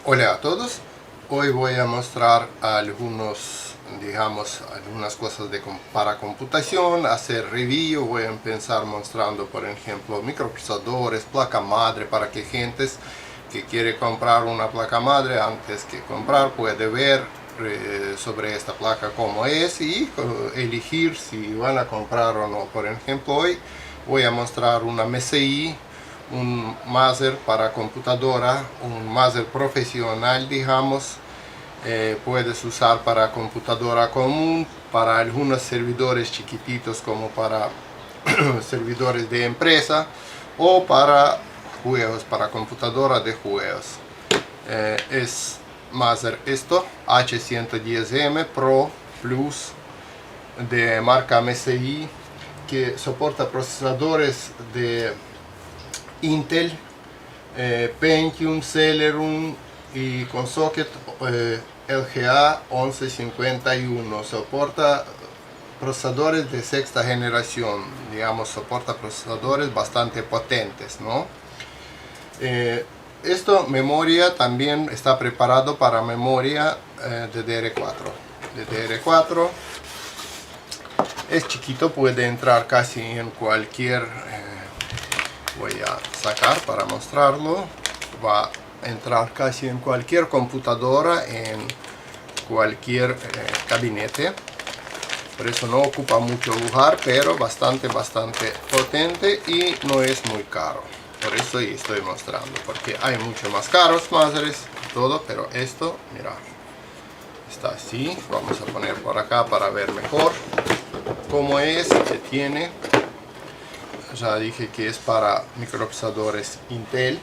Hola a todos, hoy voy a mostrar algunas cosas para computación, hacer review. Voy a empezar mostrando, por ejemplo, microprocesadores, placa madre, para que gentes que quiere comprar una placa madre antes que comprar puede ver sobre esta placa cómo es y elegir si van a comprar o no. Por ejemplo, hoy voy a mostrar una MSI, un máster para computadora, un máster profesional, digamos. Puedes usar para computadora común, para algunos servidores chiquititos como para servidores de empresa, o para juegos, para computadora de juegos. Es máster esto, H110M Pro Plus de marca MSI, que soporta procesadores de Intel, Pentium, Celeron y con socket LGA 1151. Soporta procesadores de sexta generación, digamos, soporta procesadores bastante potentes, ¿no? Esto, memoria, también está preparado para memoria DDR4. DDR4 es chiquito, puede entrar casi en cualquier voy a sacar para mostrarlo. Va a entrar casi en cualquier computadora, en cualquier gabinete. Por eso no ocupa mucho lugar, pero bastante potente y no es muy caro. Por eso estoy mostrando, porque hay mucho más caros másteres y todo, pero esto, mira, está así. Vamos a poner por acá para ver mejor cómo es, que tiene. Ya dije que es para microprocesadores Intel.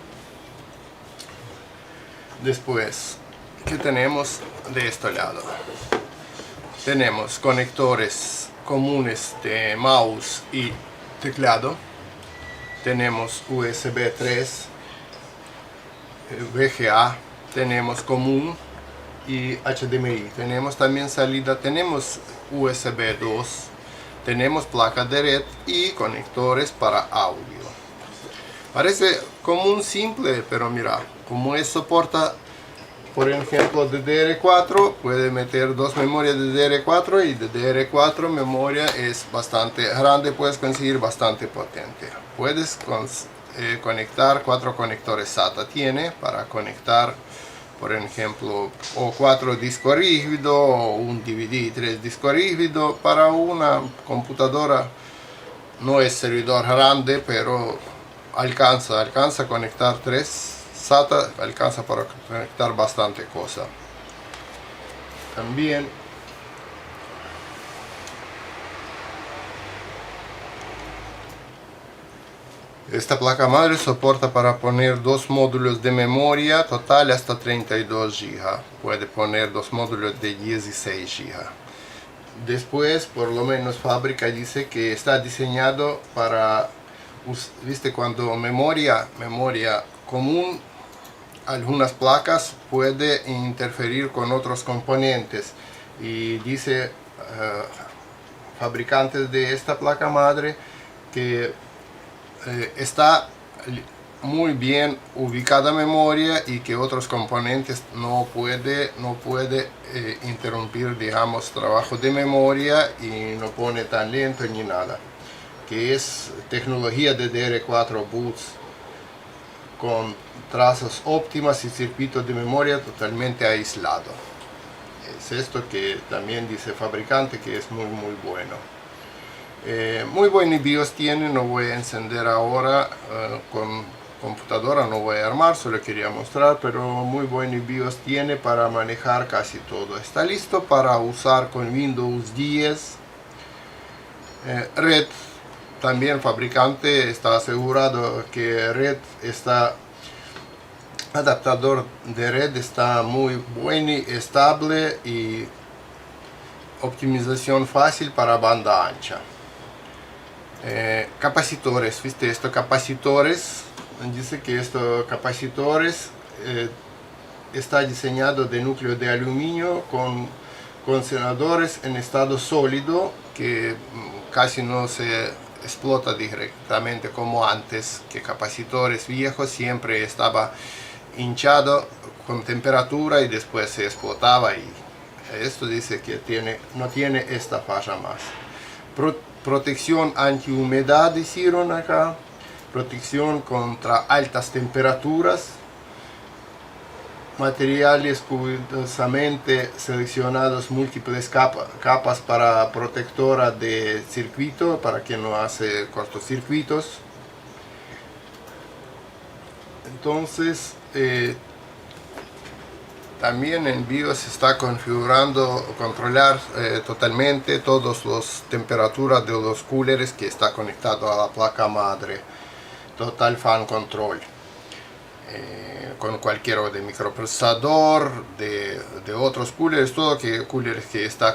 Después, ¿qué tenemos de este lado? Tenemos conectores comunes de mouse y teclado. Tenemos USB 3, VGA, tenemos común y HDMI. Tenemos también salida, tenemos USB 2. Tenemos placa de red y conectores para audio. Parece como un simple, pero mira, como es soporta, por ejemplo, DDR4, puede meter dos memorias DDR4 y DDR4 memoria es bastante grande, puedes conseguir bastante potente. Puedes conectar 4 conectores SATA, tiene para conectar, por ejemplo, o 4 discos rígidos, o un DVD y 3 discos rígidos. Para una computadora no es servidor grande, pero alcanza a conectar 3 SATA, alcanza para conectar bastante cosa. También esta placa madre soporta para poner 2 módulos de memoria total hasta 32 GB. Puede poner 2 módulos de 16 GB. Después, por lo menos fábrica dice que está diseñado para, viste, cuando memoria común, algunas placas puede interferir con otros componentes, y dice fabricantes de esta placa madre que está muy bien ubicada memoria y que otros componentes no puede interrumpir, digamos, trabajo de memoria, y no pone tan lento ni nada, que es tecnología de DDR4 boots con trazas óptimas y circuitos de memoria totalmente aislado. Es esto que también dice fabricante que es muy bueno. Muy buen BIOS tiene. No voy a encender ahora con computadora, no voy a armar, solo quería mostrar, pero muy buen BIOS tiene para manejar casi todo. Está listo para usar con Windows 10. Red, también fabricante está asegurado que red está, adaptador de red está muy bueno y estable, y optimización fácil para banda ancha. Capacitores, viste, esto capacitores, dice que estos capacitores está diseñado de núcleo de aluminio con condensadores en estado sólido, que casi no se explota directamente como antes, que capacitores viejos siempre estaba hinchado con temperatura y después se explotaba, y esto dice que no tiene esta falla más. Protección antihumedad hicieron acá, protección contra altas temperaturas, materiales cuidadosamente seleccionados, múltiples capas para protectora de circuito para que no hace cortocircuitos. Entonces también en BIOS está configurando, controlar totalmente todas las temperaturas de los coolers que está conectado a la placa madre. Total fan control. Con cualquier de microprocesador, de otros coolers, todo coolers que está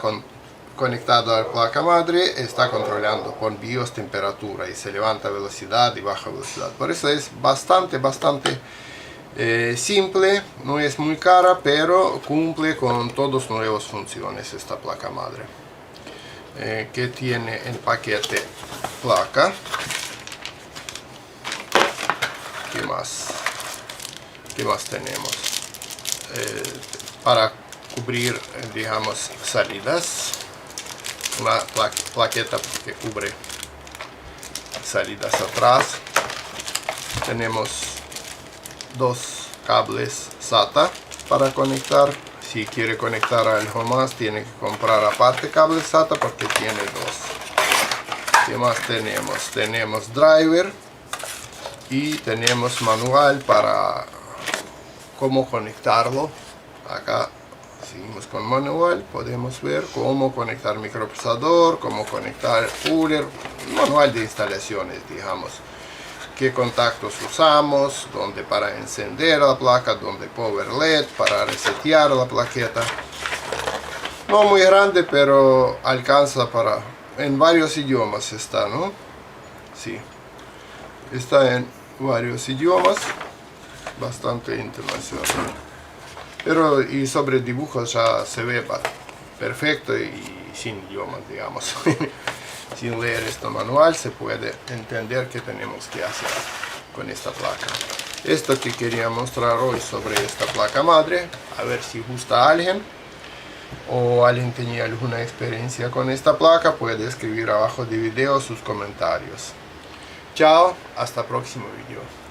conectado a la placa madre está controlando con BIOS temperatura, y se levanta velocidad y baja velocidad. Por eso es bastante simple, no es muy cara, pero cumple con todas las nuevas funciones esta placa madre. Que tiene el paquete placa. ¿Qué más tenemos? Para cubrir, digamos, salidas, una plaqueta que cubre salidas atrás. Tenemos dos cables SATA para conectar. Si quiere conectar algo más, tiene que comprar aparte cable SATA porque tiene dos. ¿Qué más tenemos? Tenemos driver y tenemos manual para cómo conectarlo. Acá seguimos con manual, podemos ver cómo conectar microprocesador, cómo conectar cooler, manual de instalaciones, digamos, qué contactos usamos, donde para encender la placa, donde power LED para resetear la plaqueta. No muy grande, pero alcanza para, en varios idiomas está, ¿no? Sí, está en varios idiomas, bastante internacional, pero y sobre dibujos ya se ve perfecto y sin idiomas, digamos. Sin leer este manual se puede entender qué tenemos que hacer con esta placa. Esto que quería mostrar hoy sobre esta placa madre, a ver si gusta a alguien, o alguien tenía alguna experiencia con esta placa, puede escribir abajo del video sus comentarios. Chao, hasta el próximo video.